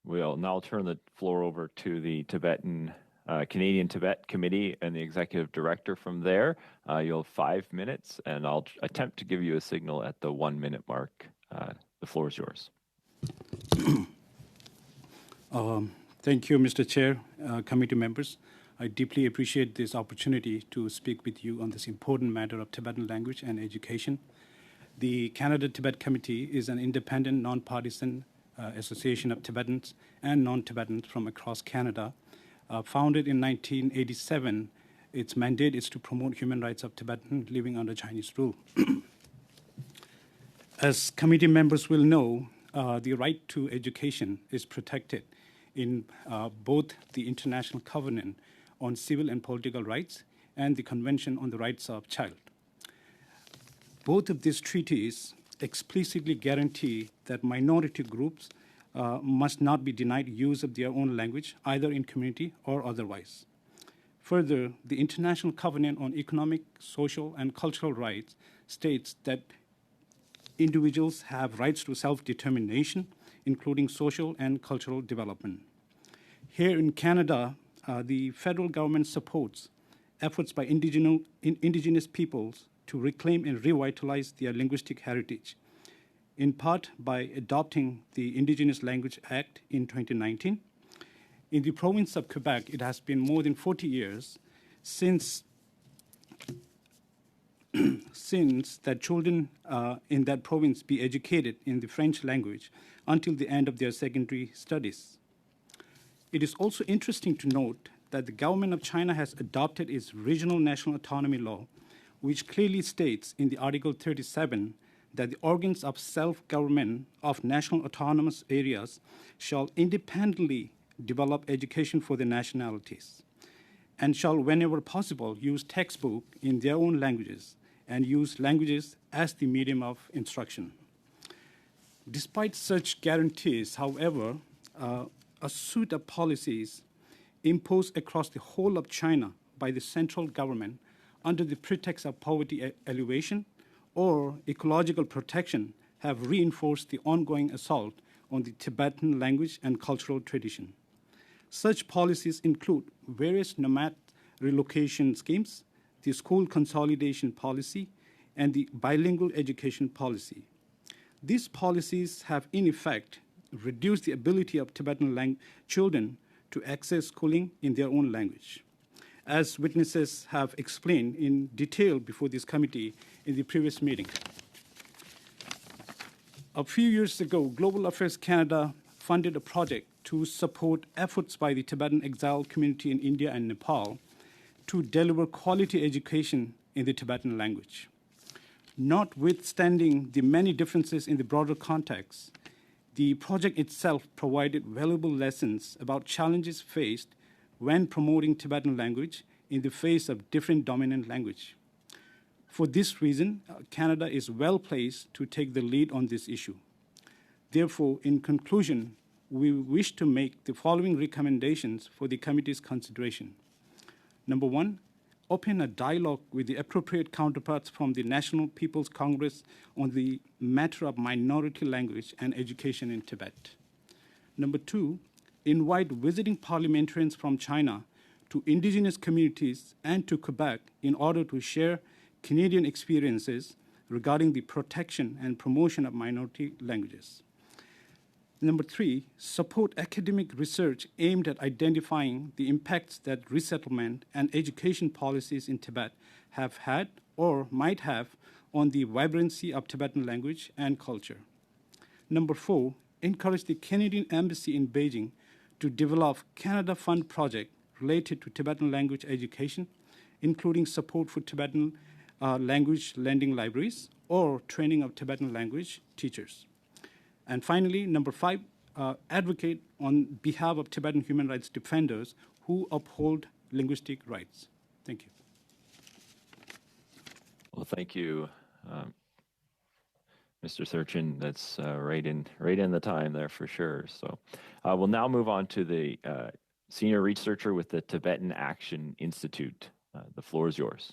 We'll now turn the floor over to the Canadian Tibet Committee and the Executive Director from there. You'll have 5 minutes, and I'll attempt to give you a signal at the 1 minute mark. The floor is yours. Thank you, Mr. Chair, committee members. I deeply appreciate this opportunity to speak with you on this important matter of Tibetan language and education. The Canada Tibet Committee is an independent, non-partisan association of Tibetans and non-Tibetans from across Canada. Founded in 1987, its mandate is to promote human rights of Tibetans living under Chinese rule. As committee members will know, the right to education is protected in both the International Covenant on Civil and Political Rights and the Convention on the Rights of Child. Both of these treaties explicitly guarantee that minority groups must not be denied use of their own language, either in community or otherwise. Further, the International Covenant on Economic, Social, and Cultural Rights states that individuals have rights to self-determination, including social and cultural development. Here in Canada, the federal government supports efforts by indigenous peoples to reclaim and revitalize their linguistic heritage, in part by adopting the Indigenous Language Act in 2019. In the province of Quebec, it has been more than 40 years since that children in that province be educated in the French language until the end of their secondary studies. It is also interesting to note that the government of China has adopted its regional national autonomy law, which clearly states in the Article 37 that the organs of self-government of national autonomous areas shall independently develop education for the nationalities and shall, whenever possible, use textbook in their own languages and use languages as the medium of instruction. Despite such guarantees, however, a suite of policies imposed across the whole of China by the central government under the pretext of poverty alleviation or ecological protection have reinforced the ongoing assault on the Tibetan language and cultural tradition. Such policies include various nomad relocation schemes, the school consolidation policy, and the bilingual education policy. These policies have, in effect, reduced the ability of Tibetan children to access schooling in their own language, as witnesses have explained in detail before this committee in the previous meeting. A few years ago, Global Affairs Canada funded a project to support efforts by the Tibetan exile community in India and Nepal to deliver quality education in the Tibetan language. Notwithstanding the many differences in the broader context, the project itself provided valuable lessons about challenges faced when promoting Tibetan language in the face of different dominant language. For this reason, Canada is well placed to take the lead on this issue. Therefore, in conclusion, we wish to make the following recommendations for the committee's consideration. Number one, open a dialogue with the appropriate counterparts from the National People's Congress on the matter of minority language and education in Tibet. Number two, invite visiting parliamentarians from China to indigenous communities and to Quebec in order to share Canadian experiences regarding the protection and promotion of minority languages. Number three, support academic research aimed at identifying the impacts that resettlement and education policies in Tibet have had or might have on the vibrancy of Tibetan language and culture. Number four, encourage the Canadian Embassy in Beijing to develop Canada Fund project related to Tibetan language education, including support for Tibetan language lending libraries or training of Tibetan language teachers. And finally, number five, advocate on behalf of Tibetan human rights defenders who uphold linguistic rights. Thank you. Well, thank you, Mr. Therchin. That's right in the time there for sure. So we'll now move on to the senior researcher with the Tibetan Action Institute. The floor is yours.